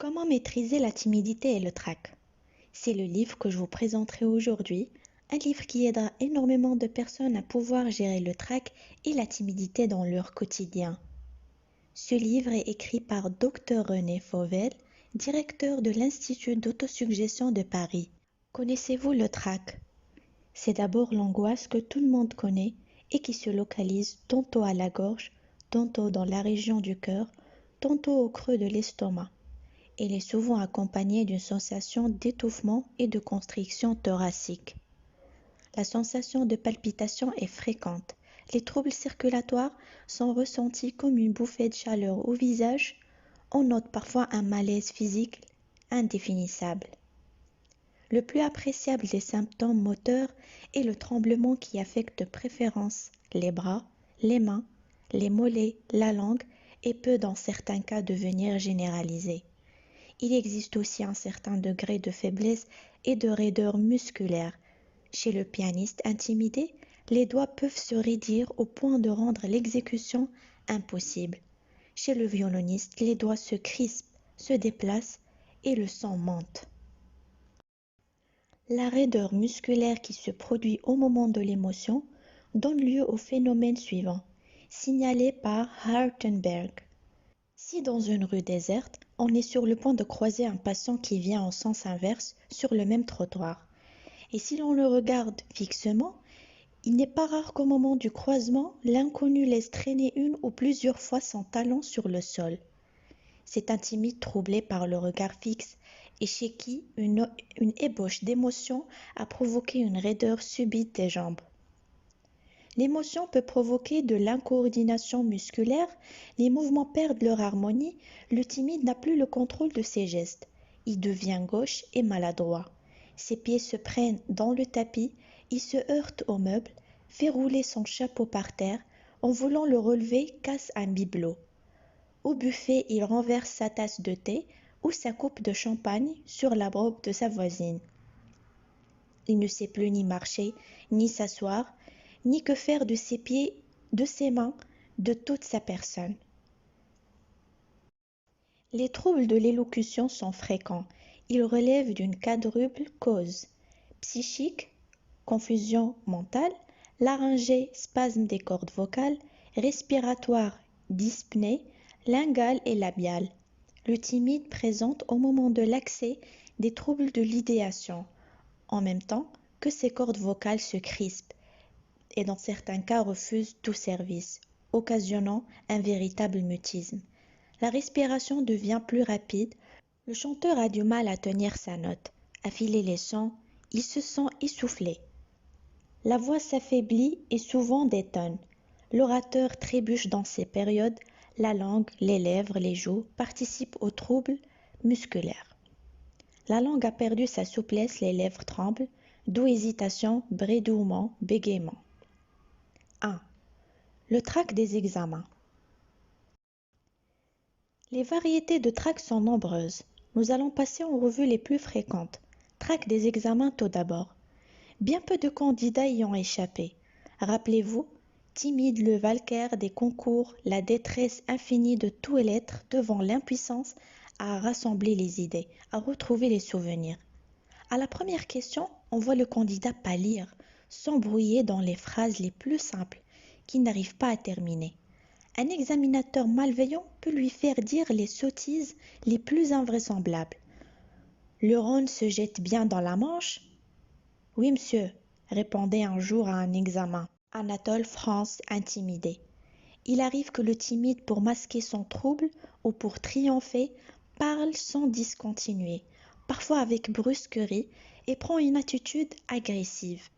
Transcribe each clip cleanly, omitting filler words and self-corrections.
Comment maîtriser la timidité et le trac? C'est le livre que je vous présenterai aujourd'hui, un livre qui aidera énormément de personnes à pouvoir gérer le trac et la timidité dans leur quotidien. Ce livre est écrit par Dr René Fauvel, directeur de l'Institut d'autosuggestion de Paris. Connaissez-vous le trac? C'est d'abord l'angoisse que tout le monde connaît et qui se localise tantôt à la gorge, tantôt dans la région du cœur, tantôt au creux de l'estomac. Elle est souvent accompagnée d'une sensation d'étouffement et de constriction thoracique. La sensation de palpitation est fréquente. Les troubles circulatoires sont ressentis comme une bouffée de chaleur au visage. On note parfois un malaise physique indéfinissable. Le plus appréciable des symptômes moteurs est le tremblement qui affecte de préférence les bras, les mains, les mollets, la langue et peut dans certains cas devenir généralisé. Il existe aussi un certain degré de faiblesse et de raideur musculaire. Chez le pianiste intimidé, les doigts peuvent se raidir au point de rendre l'exécution impossible. Chez le violoniste, les doigts se crispent, se déplacent et le son monte. La raideur musculaire qui se produit au moment de l'émotion donne lieu au phénomène suivant, signalé par Hartenberg. Si dans une rue déserte, on est sur le point de croiser un passant qui vient en sens inverse sur le même trottoir, et si l'on le regarde fixement, il n'est pas rare qu'au moment du croisement, l'inconnu laisse traîner une ou plusieurs fois son talon sur le sol. C'est un timide troublé par le regard fixe et chez qui une ébauche d'émotion a provoqué une raideur subite des jambes. L'émotion peut provoquer de l'incoordination musculaire, les mouvements perdent leur harmonie, le timide n'a plus le contrôle de ses gestes. Il devient gauche et maladroit. Ses pieds se prennent dans le tapis, il se heurte aux meubles, fait rouler son chapeau par terre, en voulant le relever, casse un bibelot. Au buffet, il renverse sa tasse de thé ou sa coupe de champagne sur la robe de sa voisine. Il ne sait plus ni marcher, ni s'asseoir, ni que faire de ses pieds, de ses mains, de toute sa personne. Les troubles de l'élocution sont fréquents. Ils relèvent d'une quadruple cause: psychique, confusion mentale, laryngée, spasme des cordes vocales, respiratoire, dyspnée, laryngale et labiale. Le timide présente au moment de l'accès des troubles de l'idéation, en même temps que ses cordes vocales se crispent et dans certains cas refuse tout service, occasionnant un véritable mutisme. La respiration devient plus rapide, le chanteur a du mal à tenir sa note, à filer les sons, il se sent essoufflé. La voix s'affaiblit et souvent détonne. L'orateur trébuche dans ces périodes, la langue, les lèvres, les joues participent aux troubles musculaires. La langue a perdu sa souplesse, les lèvres tremblent, d'où hésitation, bredouillement, bégaiement. 1. Le trac des examens. Les variétés de trac sont nombreuses. Nous allons passer en revue les plus fréquentes. Trac des examens tout d'abord. Bien peu de candidats y ont échappé. Rappelez-vous, timide le valcaire des concours, la détresse infinie de tout et l'être devant l'impuissance à rassembler les idées, à retrouver les souvenirs. À la première question, on voit le candidat pâlir, s'embrouiller dans les phrases les plus simples, qui n'arrivent pas à terminer. Un examinateur malveillant peut lui faire dire les sottises les plus invraisemblables. Le Rhône se jette bien dans la Manche? Oui, monsieur, répondait un jour à un examen Anatole France intimidé. Il arrive que le timide, pour masquer son trouble ou pour triompher, parle sans discontinuer, parfois avec brusquerie, et prend une attitude agressive.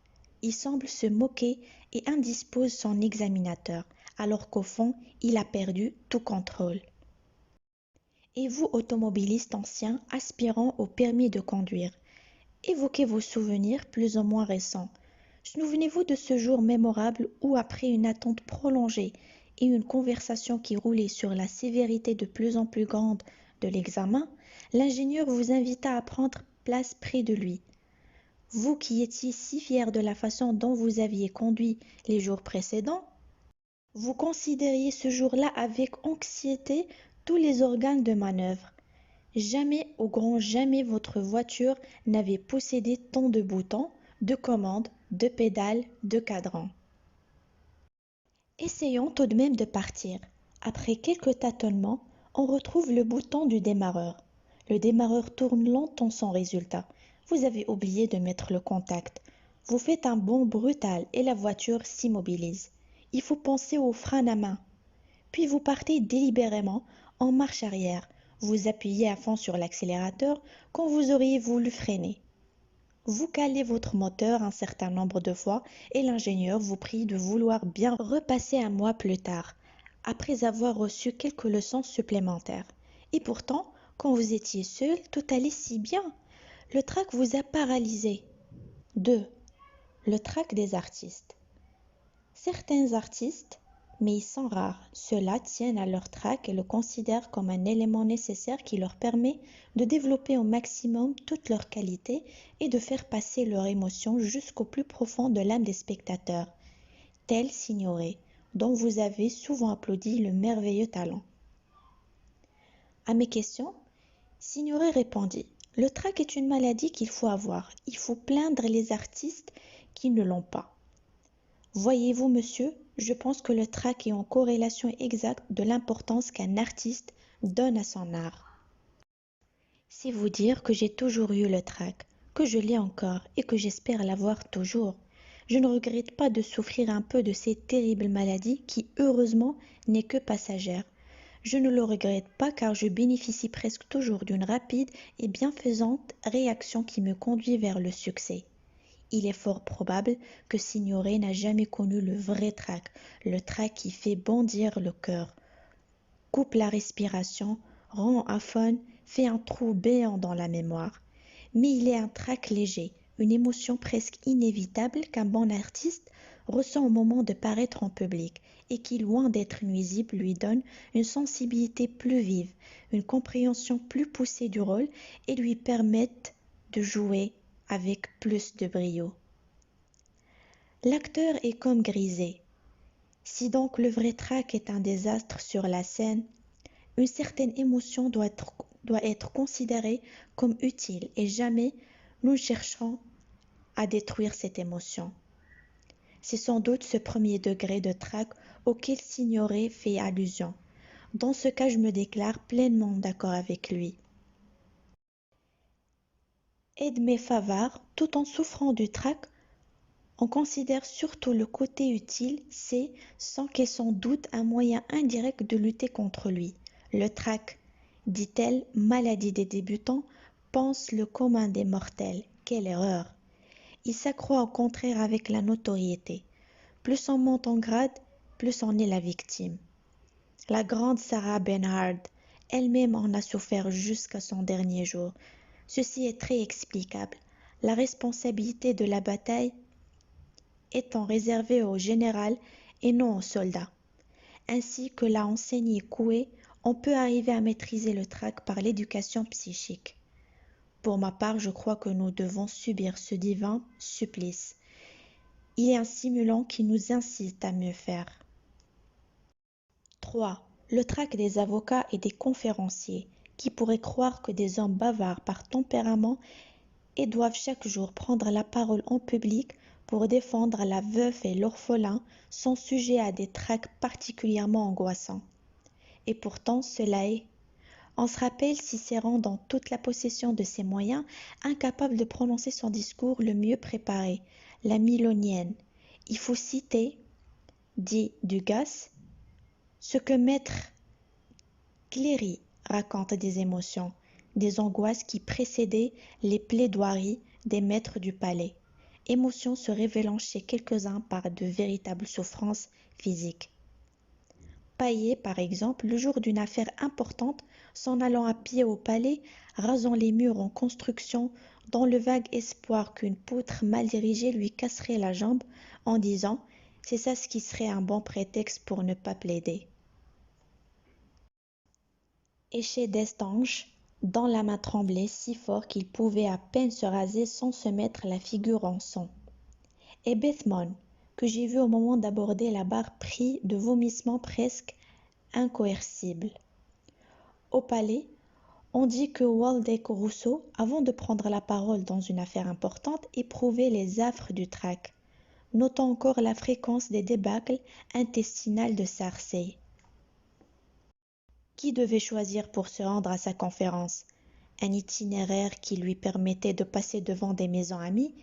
Il semble se moquer et indispose son examinateur, alors qu'au fond, il a perdu tout contrôle. Et vous, automobiliste ancien, aspirant au permis de conduire, évoquez vos souvenirs plus ou moins récents. Souvenez-vous de ce jour mémorable où, après une attente prolongée et une conversation qui roulait sur la sévérité de plus en plus grande de l'examen, l'ingénieur vous invita à prendre place près de lui. Vous qui étiez si fier de la façon dont vous aviez conduit les jours précédents, vous considériez ce jour-là avec anxiété tous les organes de manœuvre. Jamais, au grand jamais, votre voiture n'avait possédé tant de boutons, de commandes, de pédales, de cadrans. Essayons tout de même de partir. Après quelques tâtonnements, on retrouve le bouton du démarreur. Le démarreur tourne longtemps sans résultat. Vous avez oublié de mettre le contact. Vous faites un bond brutal et la voiture s'immobilise. Il faut penser au frein à main. Puis vous partez délibérément en marche arrière. Vous appuyez à fond sur l'accélérateur quand vous auriez voulu freiner. Vous calez votre moteur un certain nombre de fois et l'ingénieur vous prie de vouloir bien repasser un mois plus tard, après avoir reçu quelques leçons supplémentaires. Et pourtant, quand vous étiez seul, tout allait si bien. Le trac vous a paralysé. 2. Le trac des artistes. Certains artistes, mais ils sont rares, ceux-là tiennent à leur trac et le considèrent comme un élément nécessaire qui leur permet de développer au maximum toutes leurs qualités et de faire passer leurs émotions jusqu'au plus profond de l'âme des spectateurs, tel Signoret, dont vous avez souvent applaudi le merveilleux talent. À mes questions, Signoret répondit: le trac est une maladie qu'il faut avoir. Il faut plaindre les artistes qui ne l'ont pas. Voyez-vous, monsieur, je pense que le trac est en corrélation exacte de l'importance qu'un artiste donne à son art. C'est vous dire que j'ai toujours eu le trac, que je l'ai encore et que j'espère l'avoir toujours. Je ne regrette pas de souffrir un peu de cette terrible maladie qui, heureusement, n'est que passagère. Je ne le regrette pas car je bénéficie presque toujours d'une rapide et bienfaisante réaction qui me conduit vers le succès. Il est fort probable que Signoret n'a jamais connu le vrai trac, le trac qui fait bondir le cœur, coupe la respiration, rend aphone, fait un trou béant dans la mémoire. Mais il est un trac léger, une émotion presque inévitable qu'un bon artiste ressent au moment de paraître en public et qui, loin d'être nuisible, lui donne une sensibilité plus vive, une compréhension plus poussée du rôle et lui permettent de jouer avec plus de brio. L'acteur est comme grisé. Si donc le vrai trac est un désastre sur la scène, une certaine émotion doit être considérée comme utile et jamais nous chercherons à détruire cette émotion. C'est sans doute ce premier degré de trac auquel Signoret fait allusion. Dans ce cas, je me déclare pleinement d'accord avec lui. Edmé Favart, tout en souffrant du trac, on considère surtout le côté utile, c'est, sans qu'elle doute, un moyen indirect de lutter contre lui. Le trac, dit-elle, maladie des débutants, pense le commun des mortels. Quelle erreur! Il s'accroît au contraire avec la notoriété. Plus on monte en grade, plus on est la victime. La grande Sarah Bernhardt elle-même en a souffert jusqu'à son dernier jour. Ceci est très explicable. La responsabilité de la bataille étant réservée au général et non aux soldats. Ainsi que l'a enseigné Coué, on peut arriver à maîtriser le trac par l'éducation psychique. Pour ma part, je crois que nous devons subir ce divin supplice. Il est un simulant qui nous incite à mieux faire. 3. Le trac des avocats et des conférenciers, qui pourraient croire que des hommes bavards par tempérament et doivent chaque jour prendre la parole en public pour défendre la veuve et l'orphelin sont sujets à des tracs particulièrement angoissants. Et pourtant cela est. On se rappelle Cicéron dans toute la possession de ses moyens, incapable de prononcer son discours le mieux préparé, la Milonienne. Il faut citer, dit Dugas, ce que maître Cléry raconte des émotions, des angoisses qui précédaient les plaidoiries des maîtres du palais, émotions se révélant chez quelques-uns par de véritables souffrances physiques. Paillet, par exemple, le jour d'une affaire importante, s'en allant à pied au palais, rasant les murs en construction, dans le vague espoir qu'une poutre mal dirigée lui casserait la jambe, en disant « c'est ça ce qui serait un bon prétexte pour ne pas plaider ». Et chez Destange, dont la main tremblait si fort qu'il pouvait à peine se raser sans se mettre la figure en sang. Et Bethmon, que j'ai vu au moment d'aborder la barre pris de vomissements presque incoercibles. Au palais, On dit que Waldeck Rousseau, avant de prendre la parole dans une affaire importante, éprouvait les affres du trac. Notons encore la fréquence des débâcles intestinales de Sarcey. Qui devait choisir pour se rendre à sa conférence? Un itinéraire qui lui permettait de passer devant des maisons amies?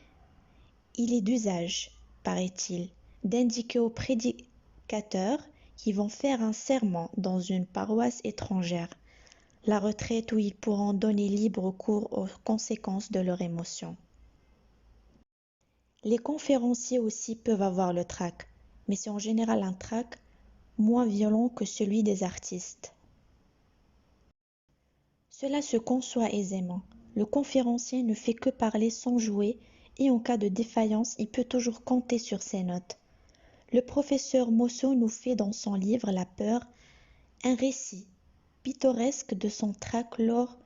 Il est d'usage, paraît-il, d'indiquer aux prédicateurs qui vont faire un serment dans une paroisse étrangère, la retraite où ils pourront donner libre cours aux conséquences de leurs émotions. Les conférenciers aussi peuvent avoir le trac, mais c'est en général un trac moins violent que celui des artistes. Cela se conçoit aisément. Le conférencier ne fait que parler sans jouer et en cas de défaillance, il peut toujours compter sur ses notes. Le professeur Mosso nous fait dans son livre La peur un récit pittoresque de son trac lors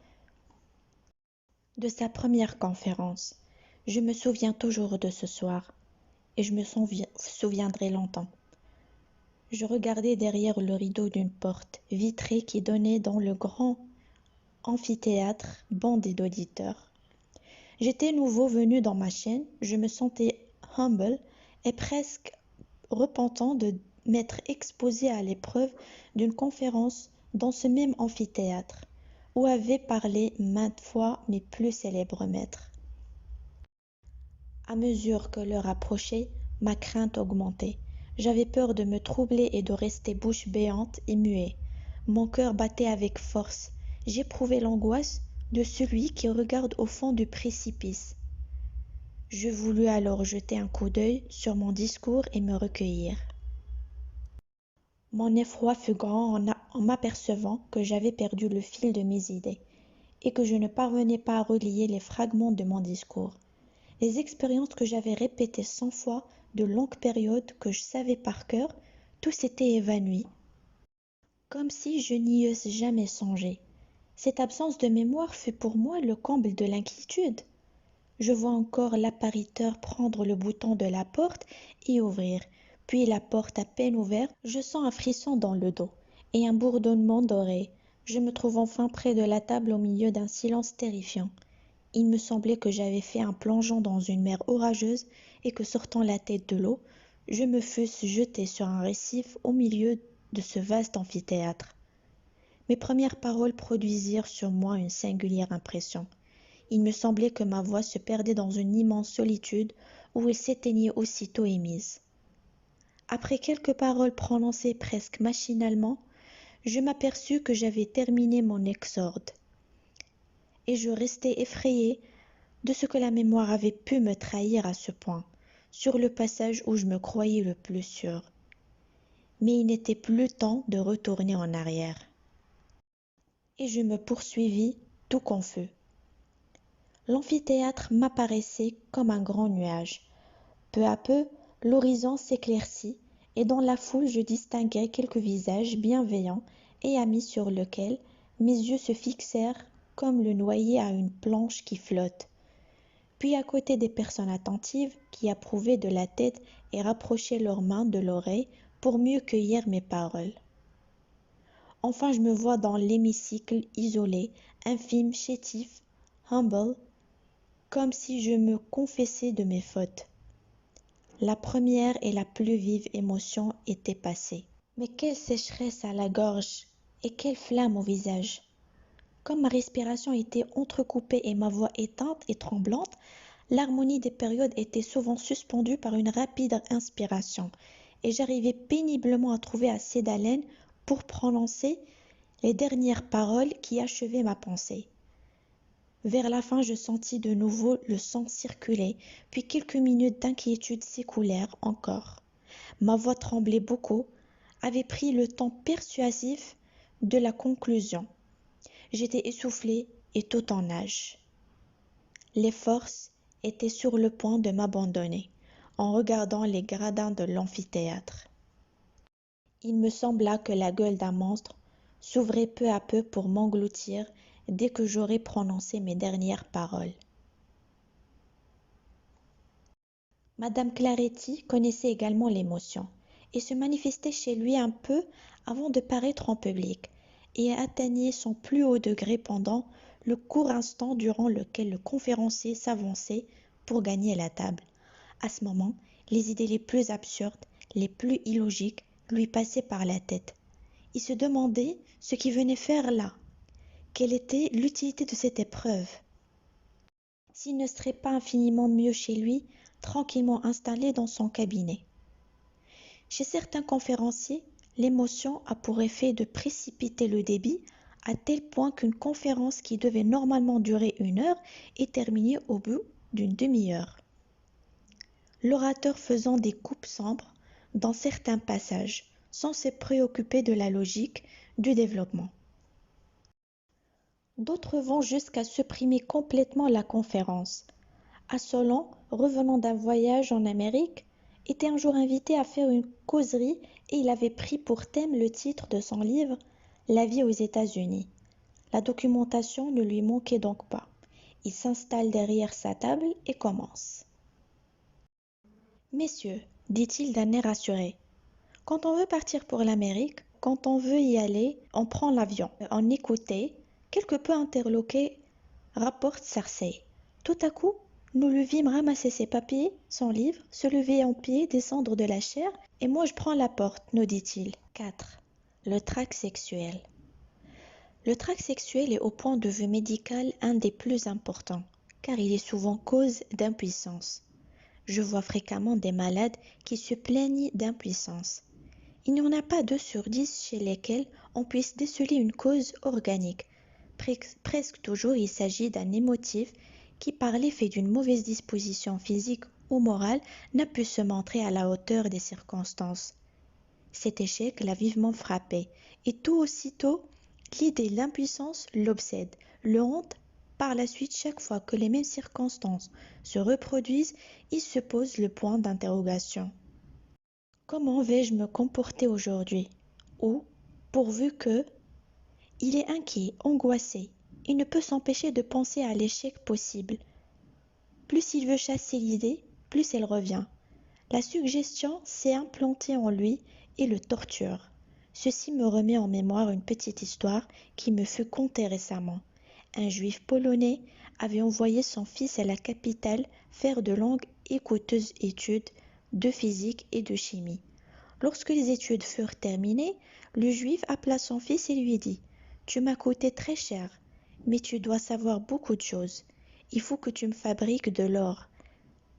de sa première conférence. Je me souviens toujours de ce soir et je me souviendrai longtemps. Je regardais derrière le rideau d'une porte vitrée qui donnait dans le grand amphithéâtre bandé d'auditeurs. J'étais nouveau venu dans ma chaîne, je me sentais humble et presque repentant de m'être exposé à l'épreuve d'une conférence dans ce même amphithéâtre, où avaient parlé maintes fois mes plus célèbres maîtres. À mesure que l'heure approchait, ma crainte augmentait. J'avais peur de me troubler et de rester bouche béante et muet. Mon cœur battait avec force. J'éprouvais l'angoisse de celui qui regarde au fond du précipice. Je voulus alors jeter un coup d'œil sur mon discours et me recueillir. Mon effroi fut grand en m'apercevant que j'avais perdu le fil de mes idées et que je ne parvenais pas à relier les fragments de mon discours. Les expériences que j'avais répétées 100 fois, de longues périodes que je savais par cœur, tout s'était évanoui, comme si je n'y eusse jamais songé. Cette absence de mémoire fut pour moi le comble de l'inquiétude. Je vois encore l'appariteur prendre le bouton de la porte et ouvrir. Puis la porte à peine ouverte, je sens un frisson dans le dos et un bourdonnement d'oreilles. Je me trouve enfin près de la table au milieu d'un silence terrifiant. Il me semblait que j'avais fait un plongeon dans une mer orageuse et que sortant la tête de l'eau, je me fusse jeté sur un récif au milieu de ce vaste amphithéâtre. Mes premières paroles produisirent sur moi une singulière impression. Il me semblait que ma voix se perdait dans une immense solitude où elle s'éteignait aussitôt émise. Après quelques paroles prononcées presque machinalement, je m'aperçus que j'avais terminé mon exorde, et je restai effrayé de ce que la mémoire avait pu me trahir à ce point, sur le passage où je me croyais le plus sûr. Mais il n'était plus temps de retourner en arrière. Et je me poursuivis tout confus. L'amphithéâtre m'apparaissait comme un grand nuage. Peu à peu, l'horizon s'éclaircit, et dans la foule je distinguai quelques visages bienveillants et amis sur lesquels mes yeux se fixèrent comme le noyé à une planche qui flotte. Puis à côté des personnes attentives qui approuvaient de la tête et rapprochaient leurs mains de l'oreille pour mieux cueillir mes paroles. Enfin je me vois dans l'hémicycle isolé, infime, chétif, humble, comme si je me confessais de mes fautes. La première et la plus vive émotion était passée. Mais quelle sécheresse à la gorge et quelle flamme au visage! Comme ma respiration était entrecoupée et ma voix éteinte et tremblante, l'harmonie des périodes était souvent suspendue par une rapide inspiration, et j'arrivais péniblement à trouver assez d'haleine pour prononcer les dernières paroles qui achevaient ma pensée. Vers la fin, je sentis de nouveau le sang circuler, puis quelques minutes d'inquiétude s'écoulèrent encore. Ma voix tremblait beaucoup, avait pris le temps persuasif de la conclusion. J'étais essoufflé et tout en nage. Les forces étaient sur le point de m'abandonner en regardant les gradins de l'amphithéâtre. Il me sembla que la gueule d'un monstre s'ouvrait peu à peu pour m'engloutir dès que j'aurais prononcé mes dernières paroles. Madame Claretti connaissait également l'émotion et se manifestait chez lui un peu avant de paraître en public. et atteignait son plus haut degré pendant le court instant durant lequel le conférencier s'avançait pour gagner la table. À ce moment, les idées les plus absurdes, les plus illogiques lui passaient par la tête. Il se demandait ce qu'il venait faire là. Quelle était l'utilité de cette épreuve? S'il ne serait pas infiniment mieux chez lui, tranquillement installé dans son cabinet. Chez certains conférenciers, l'émotion a pour effet de précipiter le débit à tel point qu'une conférence qui devait normalement durer 1 heure est terminée au bout d'une demi-heure. L'orateur faisant des coupes sombres dans certains passages, sans se préoccuper de la logique du développement. D'autres vont jusqu'à supprimer complètement la conférence. Assolan, revenant d'un voyage en Amérique, était un jour invité à faire une causerie et il avait pris pour thème le titre de son livre La vie aux États-Unis. La documentation ne lui manquait donc pas. Il s'installe derrière sa table et commence. Messieurs, dit-il d'un air assuré, quand on veut partir pour l'Amérique, quand on veut y aller, on prend l'avion. En écoutait, quelque peu interloqué, rapporte Cersei. Tout à coup, nous le vîmes ramasser ses papiers, son livre, se lever en pied, descendre de la chaire, et moi je prends la porte, nous dit-il. 4. Le tract sexuel. Le tract sexuel est au point de vue médical un des plus importants, car il est souvent cause d'impuissance. Je vois fréquemment des malades qui se plaignent d'impuissance. Il n'y en a pas 2 sur 10 chez lesquels on puisse déceler une cause organique. Presque toujours il s'agit d'un émotif qui par l'effet d'une mauvaise disposition physique ou morale n'a pu se montrer à la hauteur des circonstances. Cet échec l'a vivement frappé et tout aussitôt l'idée de l'impuissance l'obsède, le hante. Par la suite, chaque fois que les mêmes circonstances se reproduisent, il se pose le point d'interrogation. Comment vais-je me comporter aujourd'hui? Ou, pourvu que... Il est inquiet, angoissé. Il ne peut s'empêcher de penser à l'échec possible. Plus il veut chasser l'idée, plus elle revient. La suggestion s'est implantée en lui et le torture. Ceci me remet en mémoire une petite histoire qui me fut contée récemment. Un juif polonais avait envoyé son fils à la capitale faire de longues et coûteuses études de physique et de chimie. Lorsque les études furent terminées, le juif appela son fils et lui dit: Tu m'as coûté très cher, mais tu dois savoir beaucoup de choses. Il faut que tu me fabriques de l'or.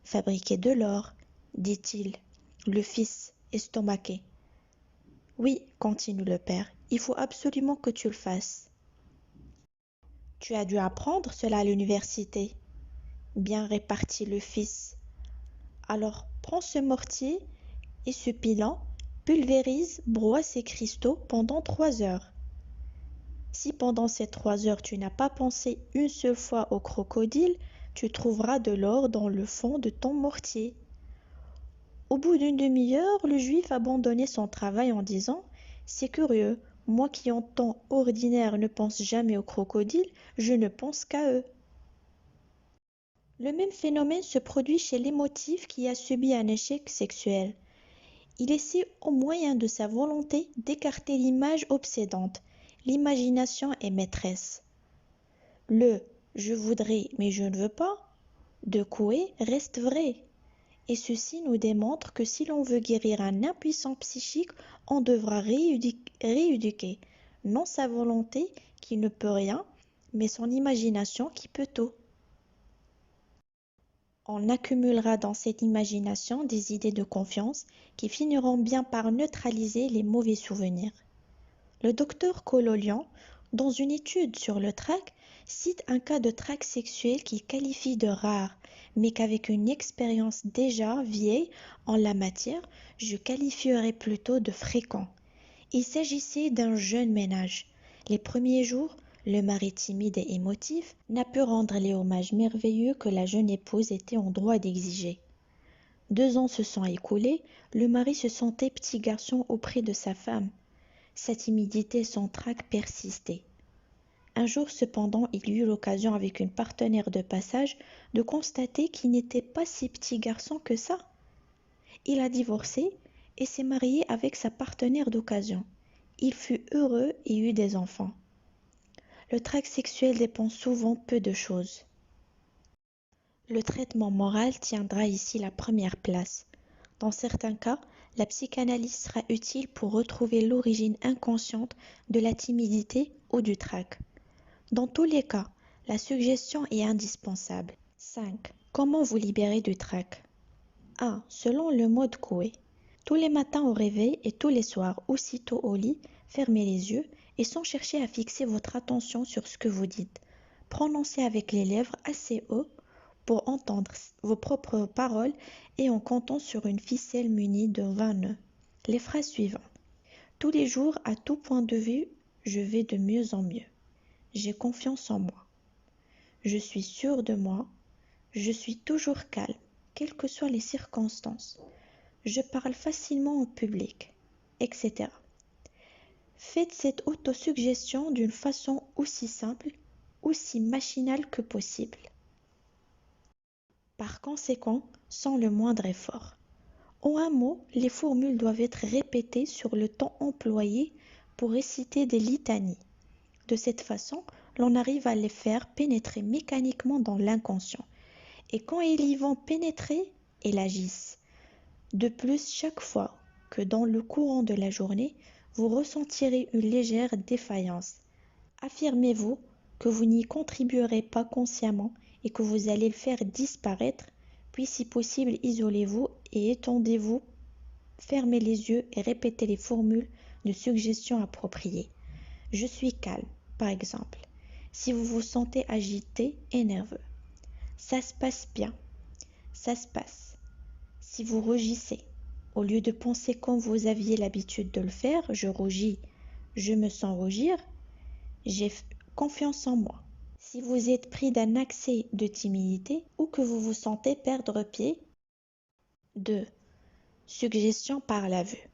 Fabriquer de l'or, dit-il, le fils estomaqué. Oui, continue le père, il faut absolument que tu le fasses. Tu as dû apprendre cela à l'université. Bien répartit le fils. Alors prends ce mortier et ce pilon, pulvérise, broie ces cristaux pendant 3 heures. Si pendant ces 3 heures tu n'as pas pensé une seule fois au crocodile, tu trouveras de l'or dans le fond de ton mortier. Au bout d'une demi-heure, le juif abandonnait son travail en disant: C'est curieux, moi qui en temps ordinaire ne pense jamais aux crocodiles, je ne pense qu'à eux. Le même phénomène se produit chez l'émotif qui a subi un échec sexuel. Il essaie au moyen de sa volonté d'écarter l'image obsédante. L'imagination est maîtresse. Le je voudrais mais je ne veux pas de Coué reste vrai. Et ceci nous démontre que si l'on veut guérir un impuissant psychique, on devra rééduquer non sa volonté qui ne peut rien, mais son imagination qui peut tout. On accumulera dans cette imagination des idées de confiance qui finiront bien par neutraliser les mauvais souvenirs. Le docteur Kololian, dans une étude sur le tract, cite un cas de tract sexuel qu'il qualifie de rare, mais qu'avec une expérience déjà vieille en la matière, je qualifierais plutôt de fréquent. Il s'agissait d'un jeune ménage. Les premiers jours, le mari timide et émotif n'a pu rendre les hommages merveilleux que la jeune épouse était en droit d'exiger. 2 ans se sont écoulés, le mari se sentait petit garçon auprès de sa femme. Sa timidité et son trac persistaient. Un jour cependant, il eut l'occasion avec une partenaire de passage de constater qu'il n'était pas si petit garçon que ça. Il a divorcé et s'est marié avec sa partenaire d'occasion. Il fut heureux et eut des enfants. Le tract sexuel dépend souvent peu de choses. Le traitement moral tiendra ici la première place. Dans certains cas, la psychanalyse sera utile pour retrouver l'origine inconsciente de la timidité ou du trac. Dans tous les cas, la suggestion est indispensable. 5. Comment vous libérer du trac? A. Selon le mode Coué. Tous les matins au réveil et tous les soirs, aussitôt au lit, fermez les yeux et sans chercher à fixer votre attention sur ce que vous dites. Prononcez avec les lèvres assez haut pour entendre vos propres paroles et en comptant sur une ficelle munie de 20 nœuds. Les phrases suivantes. Tous les jours, à tout point de vue, je vais de mieux en mieux. J'ai confiance en moi. Je suis sûre de moi. Je suis toujours calme, quelles que soient les circonstances. Je parle facilement au public, etc. Faites cette autosuggestion d'une façon aussi simple, aussi machinale que possible. Par conséquent, sans le moindre effort. En un mot, les formules doivent être répétées sur le temps employé pour réciter des litanies. De cette façon, l'on arrive à les faire pénétrer mécaniquement dans l'inconscient. Et quand ils y vont pénétrer, elles agissent. De plus, chaque fois que dans le courant de la journée, vous ressentirez une légère défaillance, affirmez-vous que vous n'y contribuerez pas consciemment et que vous allez le faire disparaître, puis si possible, isolez-vous et étendez-vous, fermez les yeux et répétez les formules de suggestion appropriées. Je suis calme, par exemple, si vous vous sentez agité et nerveux. Ça se passe bien, ça se passe. Si vous rougissez, au lieu de penser comme vous aviez l'habitude de le faire, je rougis, je me sens rougir, j'ai confiance en moi. Si vous êtes pris d'un accès de timidité ou que vous vous sentez perdre pied, 2. Suggestion par la vue.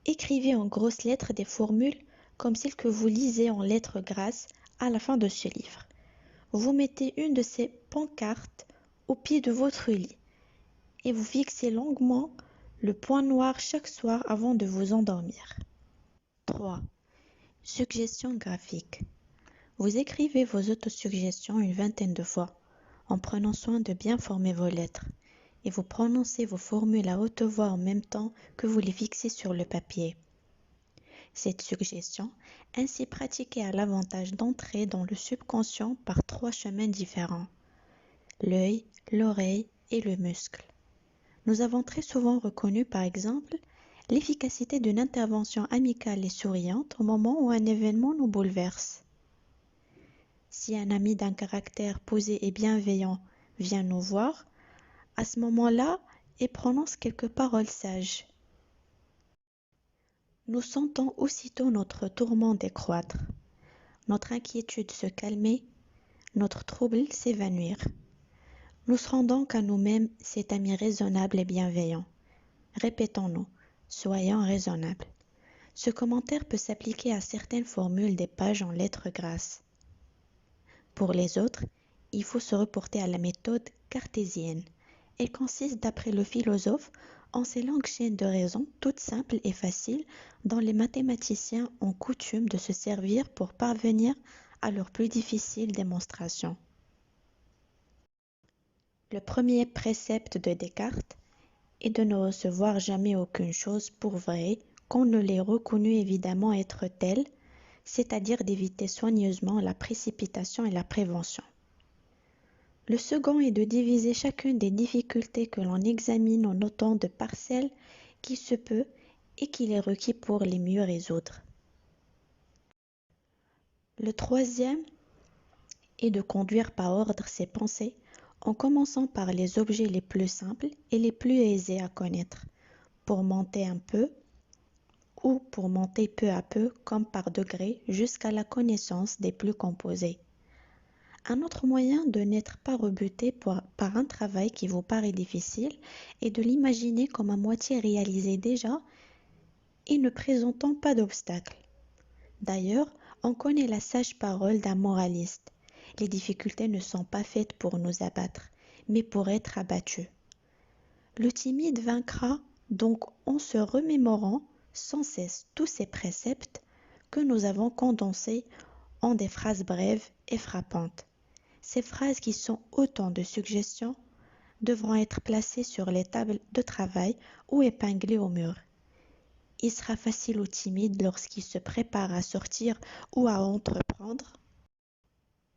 Écrivez en grosses lettres des formules comme celles que vous lisez en lettres grasses à la fin de ce livre. Vous mettez une de ces pancartes au pied de votre lit et vous fixez longuement le point noir chaque soir avant de vous endormir. 3. Suggestion graphique. Vous écrivez vos autosuggestions une vingtaine de fois en prenant soin de bien former vos lettres et vous prononcez vos formules à haute voix en même temps que vous les fixez sur le papier. Cette suggestion, ainsi pratiquée, a l'avantage d'entrer dans le subconscient par 3 chemins différents: l'œil, l'oreille et le muscle. Nous avons très souvent reconnu, par exemple, l'efficacité d'une intervention amicale et souriante au moment où un événement nous bouleverse. Si un ami d'un caractère posé et bienveillant vient nous voir, à ce moment-là, et prononce quelques paroles sages. Nous sentons aussitôt notre tourment décroître, notre inquiétude se calmer, notre trouble s'évanouir. Nous serons donc à nous-mêmes cet ami raisonnable et bienveillant. Répétons-nous, soyons raisonnables. Ce commentaire peut s'appliquer à certaines formules des pages en lettres grasses. Pour les autres, il faut se reporter à la méthode cartésienne. Elle consiste, d'après le philosophe, en ces longues chaînes de raisons toutes simples et faciles dont les mathématiciens ont coutume de se servir pour parvenir à leurs plus difficiles démonstrations. Le premier précepte de Descartes est de ne recevoir jamais aucune chose pour vraie qu'on ne l'ait reconnue évidemment être telle, c'est-à-dire d'éviter soigneusement la précipitation et la prévention. Le second est de diviser chacune des difficultés que l'on examine en autant de parcelles qu'il se peut et qu'il est requis pour les mieux résoudre. Le troisième est de conduire par ordre ses pensées en commençant par les objets les plus simples et les plus aisés à connaître, pour monter un peu ou pour monter peu à peu comme par degrés jusqu'à la connaissance des plus composés. Un autre moyen de n'être pas rebuté par un travail qui vous paraît difficile est de l'imaginer comme à moitié réalisé déjà et ne présentant pas d'obstacle. D'ailleurs, on connaît la sage parole d'un moraliste: les difficultés ne sont pas faites pour nous abattre, mais pour être abattues. Le timide vaincra donc en se remémorant sans cesse tous ces préceptes, que nous avons condensées en des phrases brèves et frappantes. Ces phrases qui sont autant de suggestions devront être placées sur les tables de travail ou épinglées au mur. Il sera facile ou timide lorsqu'il se prépare à sortir ou à entreprendre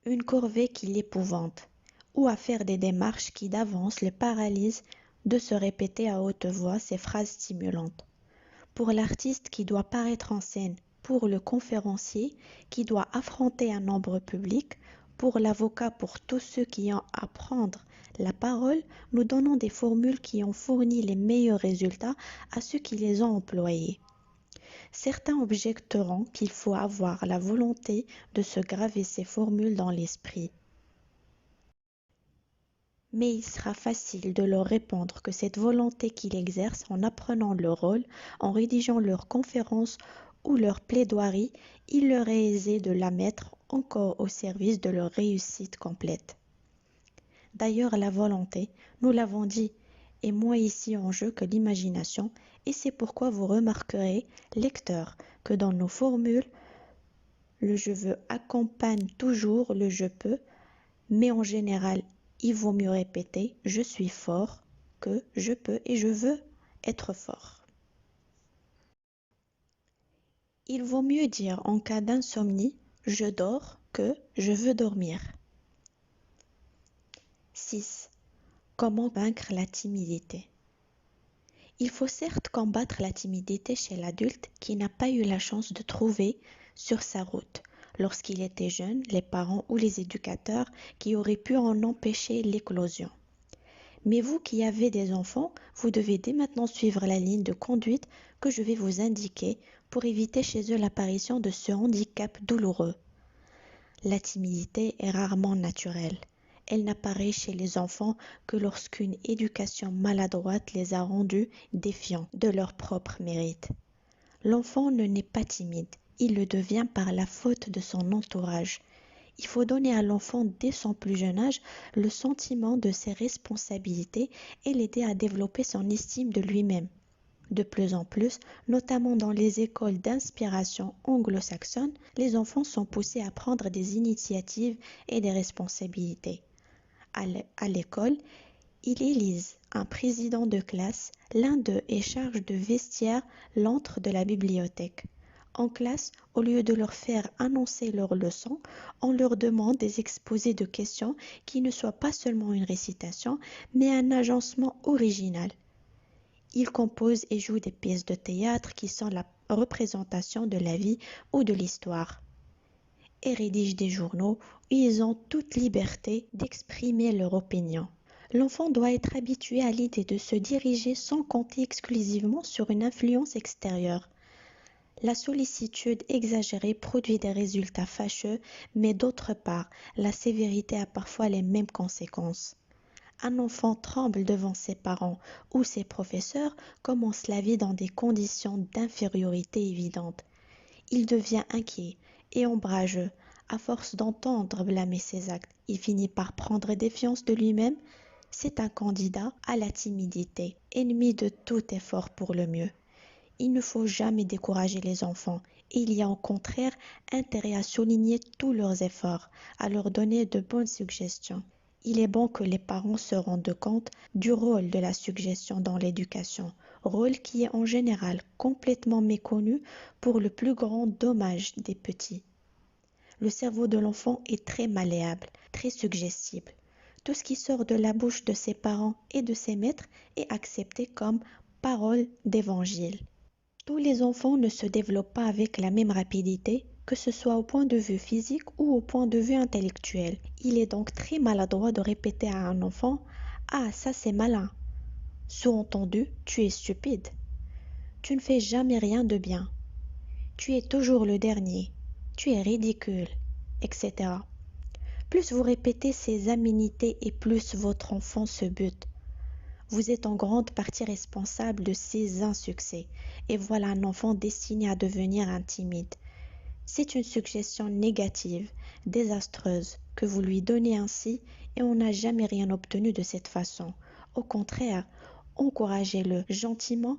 une corvée qui l'épouvante, ou à faire des démarches qui d'avance le paralysent de se répéter à haute voix ces phrases stimulantes. Pour l'artiste qui doit paraître en scène, pour le conférencier qui doit affronter un nombre public, pour l'avocat, pour tous ceux qui ont à prendre la parole, nous donnons des formules qui ont fourni les meilleurs résultats à ceux qui les ont employés. Certains objecteront qu'il faut avoir la volonté de se graver ces formules dans l'esprit. Mais il sera facile de leur répondre que cette volonté qu'ils exercent en apprenant leur rôle, en rédigeant leurs conférences ou leurs plaidoiries, il leur est aisé de la mettre encore au service de leur réussite complète. D'ailleurs, la volonté, nous l'avons dit, est moins ici en jeu que l'imagination, et c'est pourquoi vous remarquerez, lecteurs, que dans nos formules, le je veux accompagne toujours le je peux, mais en général, il vaut mieux répéter je suis fort que je peux et je veux être fort. Il vaut mieux dire en cas d'insomnie je dors que je veux dormir. 6. Comment vaincre la timidité? Il faut certes combattre la timidité chez l'adulte qui n'a pas eu la chance de trouver sur sa route, lorsqu'il était jeune, les parents ou les éducateurs qui auraient pu en empêcher l'éclosion. Mais vous qui avez des enfants, vous devez dès maintenant suivre la ligne de conduite que je vais vous indiquer pour éviter chez eux l'apparition de ce handicap douloureux. La timidité est rarement naturelle. Elle n'apparaît chez les enfants que lorsqu'une éducation maladroite les a rendus défiants de leur propre mérite. L'enfant ne naît pas timide, il le devient par la faute de son entourage. Il faut donner à l'enfant dès son plus jeune âge le sentiment de ses responsabilités et l'aider à développer son estime de lui-même. De plus en plus, notamment dans les écoles d'inspiration anglo-saxonnes, les enfants sont poussés à prendre des initiatives et des responsabilités. À l'école, ils élisent un président de classe, l'un d'eux est charge de vestiaire l'antre de la bibliothèque. En classe, au lieu de leur faire annoncer leurs leçons, on leur demande des exposés de questions qui ne soient pas seulement une récitation, mais un agencement original. Ils composent et jouent des pièces de théâtre qui sont la représentation de la vie ou de l'histoire, et rédigent des journaux où ils ont toute liberté d'exprimer leur opinion. L'enfant doit être habitué à l'idée de se diriger sans compter exclusivement sur une influence extérieure. La sollicitude exagérée produit des résultats fâcheux, mais d'autre part, la sévérité a parfois les mêmes conséquences. Un enfant tremble devant ses parents ou ses professeurs, commence la vie dans des conditions d'infériorité évidente. Il devient inquiet et ombrageux. À force d'entendre blâmer ses actes, il finit par prendre défiance de lui-même. C'est un candidat à la timidité, ennemi de tout effort pour le mieux. Il ne faut jamais décourager les enfants. Il y a au contraire intérêt à souligner tous leurs efforts, à leur donner de bonnes suggestions. Il est bon que les parents se rendent compte du rôle de la suggestion dans l'éducation, rôle qui est en général complètement méconnu pour le plus grand dommage des petits. Le cerveau de l'enfant est très malléable, très suggestible. Tout ce qui sort de la bouche de ses parents et de ses maîtres est accepté comme parole d'évangile. Tous les enfants ne se développent pas avec la même rapidité, que ce soit au point de vue physique ou au point de vue intellectuel. Il est donc très maladroit de répéter à un enfant « Ah, ça c'est malin ». Sous-entendu, tu es stupide. Tu ne fais jamais rien de bien. Tu es toujours le dernier. Tu es ridicule, etc. Plus vous répétez ces aménités et plus votre enfant se bute. Vous êtes en grande partie responsable de ces insuccès, et voilà un enfant destiné à devenir un timide. C'est une suggestion négative, désastreuse, que vous lui donnez ainsi, et on n'a jamais rien obtenu de cette façon. Au contraire, encouragez-le gentiment,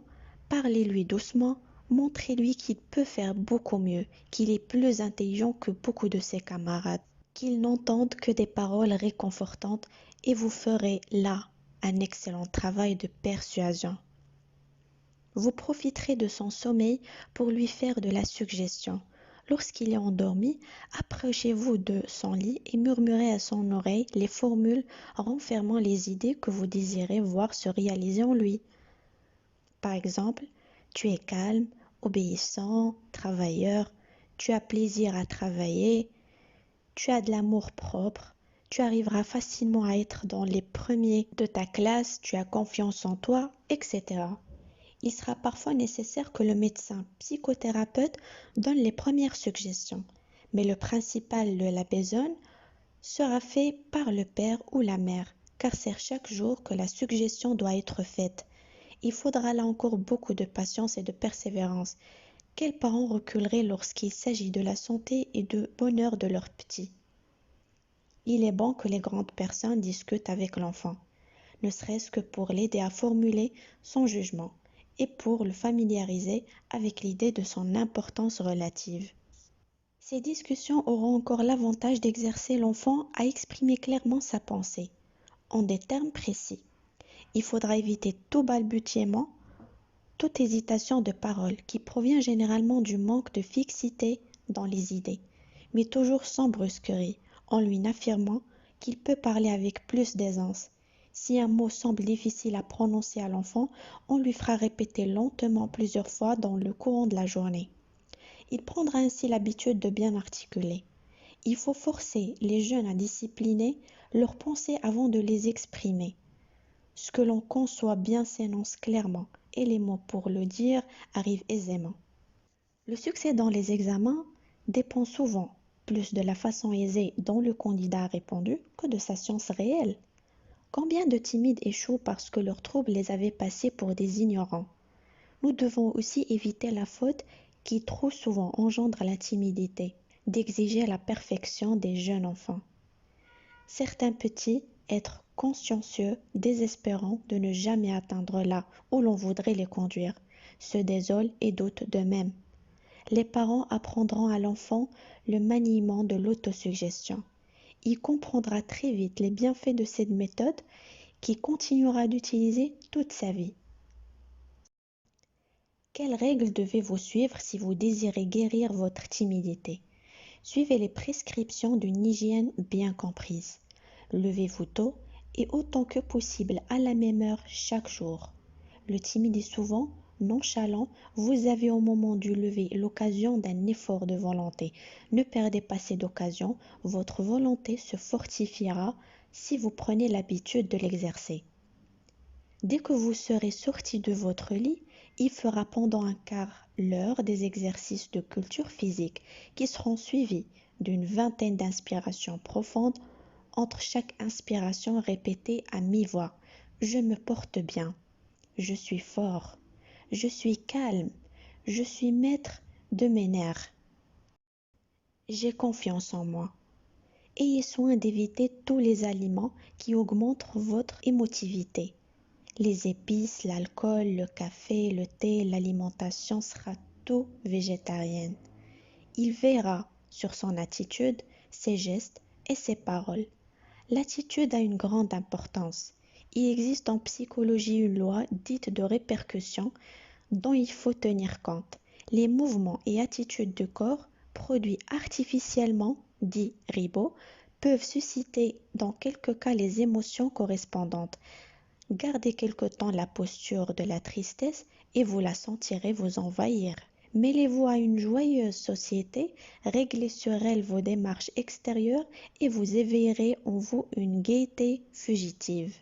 parlez-lui doucement, Montrez-lui qu'il peut faire beaucoup mieux, qu'il est plus intelligent que beaucoup de ses camarades, qu'il n'entende que des paroles réconfortantes et vous ferez là un excellent travail de persuasion. Vous profiterez de son sommeil pour lui faire de la suggestion. Lorsqu'il est endormi, approchez-vous de son lit et murmurez à son oreille les formules renfermant les idées que vous désirez voir se réaliser en lui. Par exemple, tu es calme, obéissant, travailleur, tu as plaisir à travailler, tu as de l'amour propre, tu arriveras facilement à être dans les premiers de ta classe, tu as confiance en toi, etc. Il sera parfois nécessaire que le médecin psychothérapeute donne les premières suggestions, mais le principal de la besogne sera fait par le père ou la mère, car c'est chaque jour que la suggestion doit être faite. Il faudra là encore beaucoup de patience et de persévérance. Quels parents reculeraient lorsqu'il s'agit de la santé et du bonheur de leurs petits? Il est bon que les grandes personnes discutent avec l'enfant, ne serait-ce que pour l'aider à formuler son jugement et pour le familiariser avec l'idée de son importance relative. Ces discussions auront encore l'avantage d'exercer l'enfant à exprimer clairement sa pensée, en des termes précis. Il faudra éviter tout balbutiement, toute hésitation de parole qui provient généralement du manque de fixité dans les idées, mais toujours sans brusquerie, en lui affirmant qu'il peut parler avec plus d'aisance. Si un mot semble difficile à prononcer à l'enfant, on lui fera répéter lentement plusieurs fois dans le courant de la journée. Il prendra ainsi l'habitude de bien articuler. Il faut forcer les jeunes à discipliner leurs pensées avant de les exprimer. Ce que l'on conçoit bien s'énonce clairement et les mots pour le dire arrivent aisément. Le succès dans les examens dépend souvent plus de la façon aisée dont le candidat a répondu que de sa science réelle. Combien de timides échouent parce que leurs troubles les avaient passés pour des ignorants? Nous devons aussi éviter la faute qui trop souvent engendre la timidité, d'exiger la perfection des jeunes enfants. Certains petits être consciencieux, désespérants de ne jamais atteindre là où l'on voudrait les conduire, se désolent et doutent d'eux-mêmes. Les parents apprendront à l'enfant le maniement de l'autosuggestion. Il comprendra très vite les bienfaits de cette méthode qu'il continuera d'utiliser toute sa vie. Quelles règles devez-vous suivre si vous désirez guérir votre timidité? Suivez les prescriptions d'une hygiène bien comprise. Levez-vous tôt et autant que possible à la même heure chaque jour. Le timide est souvent nonchalant, vous avez au moment du lever l'occasion d'un effort de volonté. Ne perdez pas cette occasion, votre volonté se fortifiera si vous prenez l'habitude de l'exercer. Dès que vous serez sorti de votre lit, il fera pendant un quart l'heure des exercices de culture physique qui seront suivis d'une vingtaine d'inspirations profondes. Entre chaque inspiration, répétez à mi-voix: je me porte bien, je suis fort, je suis calme, je suis maître de mes nerfs, j'ai confiance en moi. Ayez soin d'éviter tous les aliments qui augmentent votre émotivité. Les épices, l'alcool, le café, le thé, l'alimentation sera tout végétarienne. Il verra sur son attitude, ses gestes et ses paroles. L'attitude a une grande importance. Il existe en psychologie une loi dite de répercussion dont il faut tenir compte. Les mouvements et attitudes du corps produits artificiellement, dits ribot, peuvent susciter dans quelques cas les émotions correspondantes. Gardez quelque temps la posture de la tristesse et vous la sentirez vous envahir. Mêlez-vous à une joyeuse société, réglez sur elle vos démarches extérieures et vous éveillerez en vous une gaieté fugitive.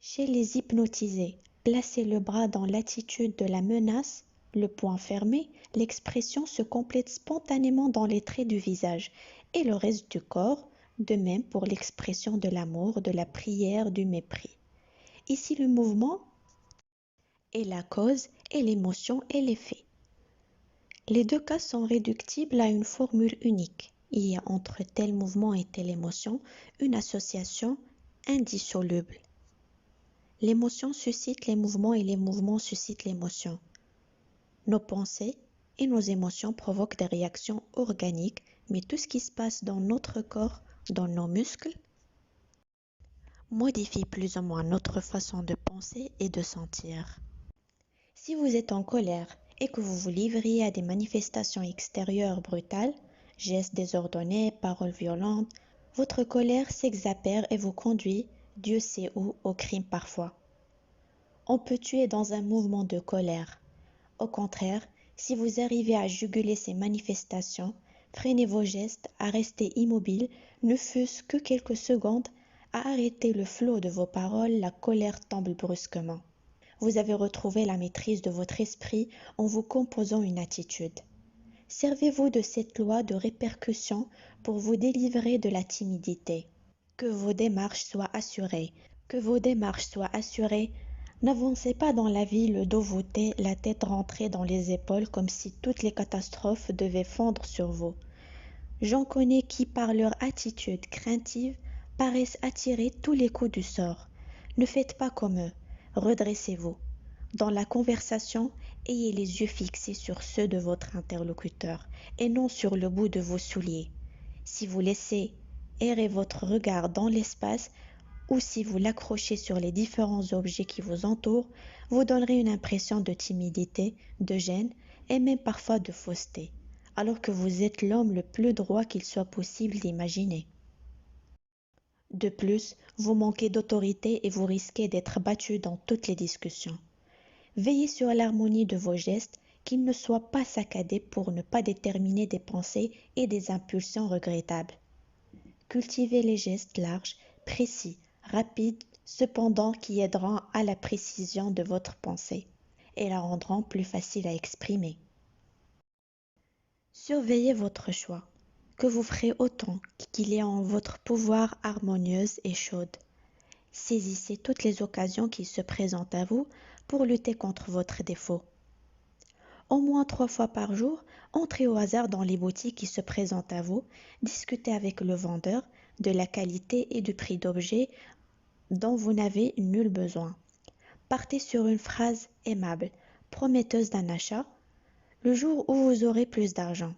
Chez les hypnotisés, placez le bras dans l'attitude de la menace, le poing fermé, l'expression se complète spontanément dans les traits du visage et le reste du corps, de même pour l'expression de l'amour, de la prière, du mépris. Ici, le mouvement est la cause et l'émotion est l'effet. Les deux cas sont réductibles à une formule unique. Il y a entre tel mouvement et telle émotion une association indissoluble. L'émotion suscite les mouvements et les mouvements suscitent l'émotion. Nos pensées, et nos émotions provoquent des réactions organiques, mais tout ce qui se passe dans notre corps, dans nos muscles, modifie plus ou moins notre façon de penser et de sentir. Si vous êtes en colère et que vous vous livriez à des manifestations extérieures brutales, gestes désordonnés, paroles violentes, votre colère s'exapère et vous conduit, Dieu sait où, au crime parfois. On peut tuer dans un mouvement de colère. Au contraire, si vous arrivez à juguler ces manifestations, freinez vos gestes, à rester immobile, ne fût-ce que quelques secondes, à arrêter le flot de vos paroles, la colère tombe brusquement. Vous avez retrouvé la maîtrise de votre esprit en vous composant une attitude. Servez-vous de cette loi de répercussion pour vous délivrer de la timidité. Que vos démarches soient assurées. Que vos démarches soient assurées. N'avancez pas dans la vie le dos voûté, la tête rentrée dans les épaules comme si toutes les catastrophes devaient fondre sur vous. J'en connais qui, par leur attitude craintive, paraissent attirer tous les coups du sort. Ne faites pas comme eux. Redressez-vous. Dans la conversation, ayez les yeux fixés sur ceux de votre interlocuteur et non sur le bout de vos souliers. Si vous laissez errer votre regard dans l'espace ou si vous l'accrochez sur les différents objets qui vous entourent, vous donnerez une impression de timidité, de gêne et même parfois de fausseté, alors que vous êtes l'homme le plus droit qu'il soit possible d'imaginer. De plus, vous manquez d'autorité et vous risquez d'être battu dans toutes les discussions. Veillez sur l'harmonie de vos gestes, qu'ils ne soient pas saccadés pour ne pas déterminer des pensées et des impulsions regrettables. Cultivez les gestes larges, précis, rapides, cependant qui aideront à la précision de votre pensée et la rendront plus facile à exprimer. Surveillez votre choix, que vous ferez autant qu'il est en votre pouvoir harmonieuse et chaude. Saisissez toutes les occasions qui se présentent à vous pour lutter contre votre défaut. Au moins 3 fois par jour, entrez au hasard dans les boutiques qui se présentent à vous, discutez avec le vendeur de la qualité et du prix d'objets dont vous n'avez nul besoin. Partez sur une phrase aimable, prometteuse d'un achat, le jour où vous aurez plus d'argent.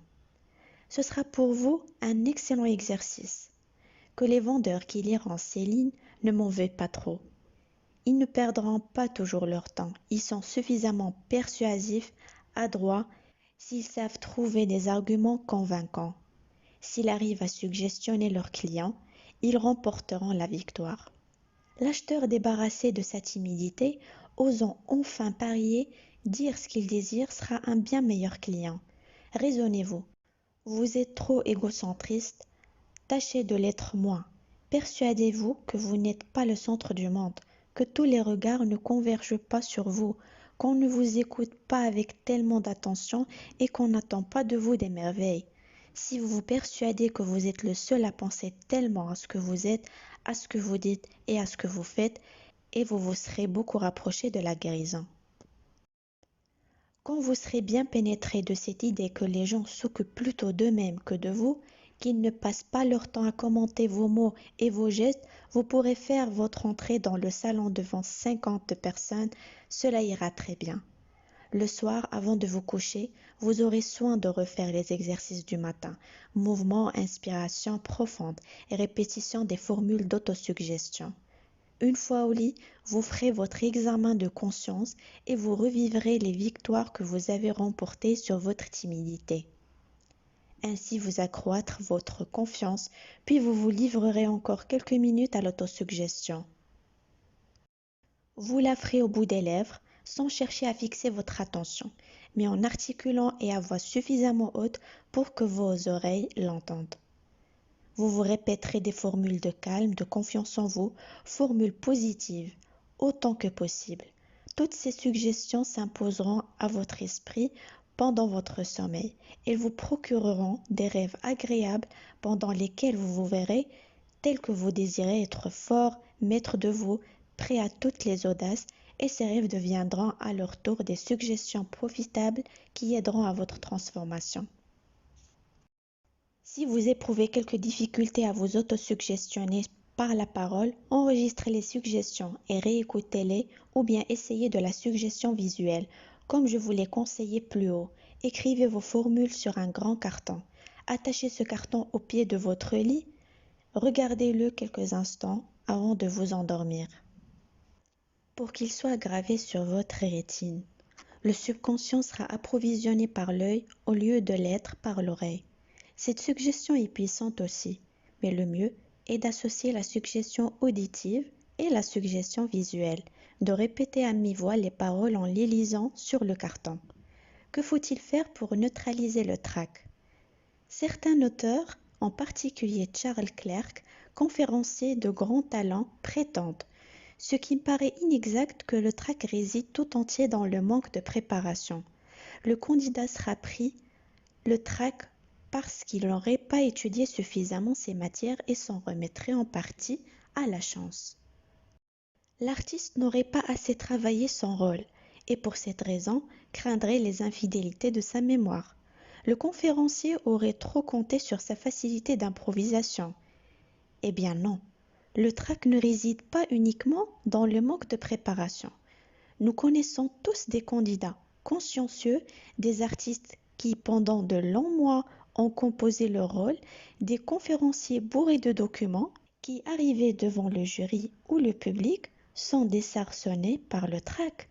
Ce sera pour vous un excellent exercice. Que les vendeurs qui liront ces lignes ne m'en veuillent pas trop. Ils ne perdront pas toujours leur temps. Ils sont suffisamment persuasifs, adroits, s'ils savent trouver des arguments convaincants. S'ils arrivent à suggestionner leurs clients, ils remporteront la victoire. L'acheteur débarrassé de sa timidité, osant enfin parier, dire ce qu'il désire, sera un bien meilleur client. Raisonnez-vous. Vous êtes trop égocentriste, tâchez de l'être moins. Persuadez-vous que vous n'êtes pas le centre du monde, que tous les regards ne convergent pas sur vous, qu'on ne vous écoute pas avec tellement d'attention et qu'on n'attend pas de vous des merveilles. Si vous vous persuadez que vous êtes le seul à penser tellement à ce que vous êtes, à ce que vous dites et à ce que vous faites, et vous vous serez beaucoup rapproché de la guérison. Quand vous serez bien pénétré de cette idée que les gens s'occupent plutôt d'eux-mêmes que de vous, qu'ils ne passent pas leur temps à commenter vos mots et vos gestes, vous pourrez faire votre entrée dans le salon devant 50 personnes, cela ira très bien. Le soir, avant de vous coucher, vous aurez soin de refaire les exercices du matin, mouvement, inspiration profonde et répétition des formules d'autosuggestion. Une fois au lit, vous ferez votre examen de conscience et vous revivrez les victoires que vous avez remportées sur votre timidité. Ainsi vous accroître votre confiance, puis vous vous livrerez encore quelques minutes à l'autosuggestion. Vous la ferez au bout des lèvres, sans chercher à fixer votre attention, mais en articulant et à voix suffisamment haute pour que vos oreilles l'entendent. Vous vous répéterez des formules de calme, de confiance en vous, formules positives, autant que possible. Toutes ces suggestions s'imposeront à votre esprit pendant votre sommeil. Elles vous procureront des rêves agréables pendant lesquels vous vous verrez tel que vous désirez être fort, maître de vous, prêt à toutes les audaces, et ces rêves deviendront à leur tour des suggestions profitables qui aideront à votre transformation. Si vous éprouvez quelques difficultés à vous autosuggestionner par la parole, enregistrez les suggestions et réécoutez-les ou bien essayez de la suggestion visuelle, comme je vous l'ai conseillé plus haut, Écrivez vos formules sur un grand carton. Attachez ce carton au pied de votre lit. Regardez-le quelques instants avant de vous endormir. Pour qu'il soit gravé sur votre rétine, le subconscient sera approvisionné par l'œil au lieu de l'être par l'oreille. Cette suggestion est puissante aussi, mais le mieux est d'associer la suggestion auditive et la suggestion visuelle, de répéter à mi-voix les paroles en les lisant sur le carton. Que faut-il faire pour neutraliser le trac? Certains auteurs, en particulier Charles Clerk, conférencier de grand talent, prétendent, ce qui me paraît inexact, que le trac réside tout entier dans le manque de préparation. Le candidat sera pris le trac parce qu'il n'aurait pas étudié suffisamment ces matières et s'en remettrait en partie à la chance. L'artiste n'aurait pas assez travaillé son rôle et pour cette raison craindrait les infidélités de sa mémoire. Le conférencier aurait trop compté sur sa facilité d'improvisation. Eh bien non, le trac ne réside pas uniquement dans le manque de préparation. Nous connaissons tous des candidats consciencieux, des artistes qui pendant de longs mois ont composé leur rôle, des conférenciers bourrés de documents qui arrivaient devant le jury ou le public sont désarçonnés par le trac.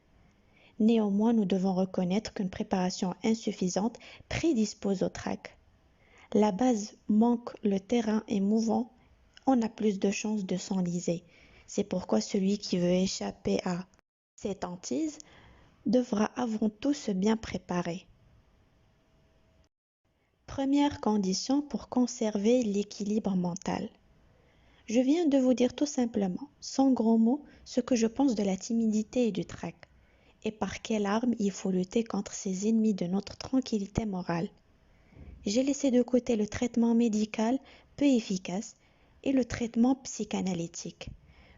Néanmoins, nous devons reconnaître qu'une préparation insuffisante prédispose au trac. La base manque, le terrain est mouvant, on a plus de chances de s'enliser. C'est pourquoi celui qui veut échapper à cette hantise devra avant tout se bien préparer. Première condition pour conserver l'équilibre mental. Je viens de vous dire tout simplement, sans gros mots, ce que je pense de la timidité et du trac, et par quelle arme il faut lutter contre ces ennemis de notre tranquillité morale. J'ai laissé de côté le traitement médical peu efficace et le traitement psychanalytique,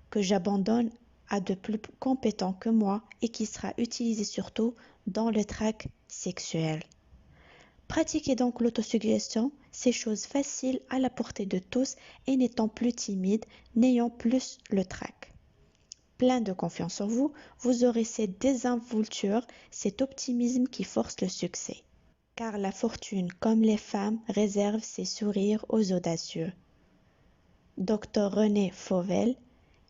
que j'abandonne à de plus compétents que moi et qui sera utilisé surtout dans le trac sexuel. Pratiquez donc l'autosuggestion, c'est chose facile à la portée de tous et n'étant plus timide, n'ayant plus le trac. Plein de confiance en vous, vous aurez cette désinvolture, cet optimisme qui force le succès. Car la fortune, comme les femmes, réserve ses sourires aux audacieux. Dr René Fauvel,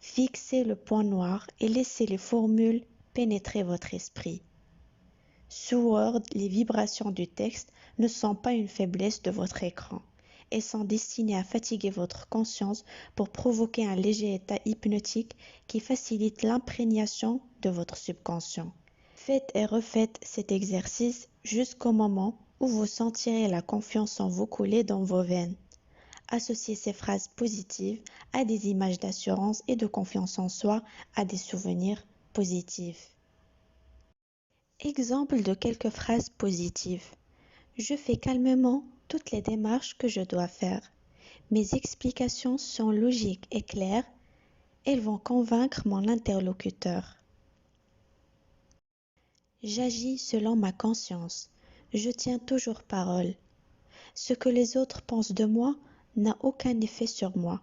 fixez le point noir et laissez les formules pénétrer votre esprit. Sous Word, les vibrations du texte ne sont pas une faiblesse de votre écran. Elles sont destinées à fatiguer votre conscience pour provoquer un léger état hypnotique qui facilite l'imprégnation de votre subconscient. Faites et refaites cet exercice jusqu'au moment où vous sentirez la confiance en vous couler dans vos veines. Associez ces phrases positives à des images d'assurance et de confiance en soi, à des souvenirs positifs. Exemple de quelques phrases positives. Je fais calmement toutes les démarches que je dois faire. Mes explications sont logiques et claires. Elles vont convaincre mon interlocuteur. J'agis selon ma conscience. Je tiens toujours parole. Ce que les autres pensent de moi n'a aucun effet sur moi.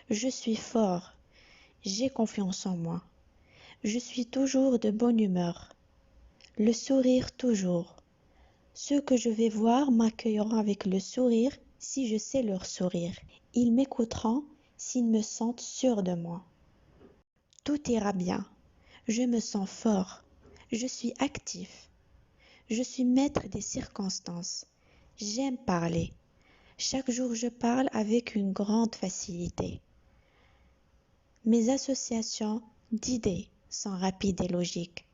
Je suis fort. J'ai confiance en moi. Je suis toujours de bonne humeur. Le sourire toujours. Ceux que je vais voir m'accueilleront avec le sourire si je sais leur sourire. Ils m'écouteront s'ils me sentent sûr de moi. Tout ira bien. Je me sens fort. Je suis actif. Je suis maître des circonstances. J'aime parler. Chaque jour je parle avec une grande facilité. Mes associations d'idées sont rapides et logiques.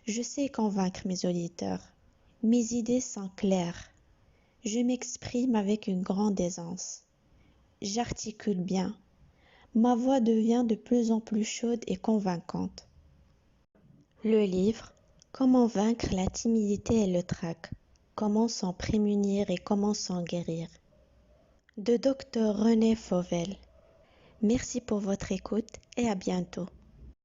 Je sais convaincre mes auditeurs. Mes idées sont claires. Je m'exprime avec une grande aisance. J'articule bien. Ma voix devient de plus en plus chaude et convaincante. Le livre Comment vaincre la timidité et le trac. Comment s'en prémunir et comment s'en guérir. De Dr René Fauvel. Merci pour votre écoute et à bientôt.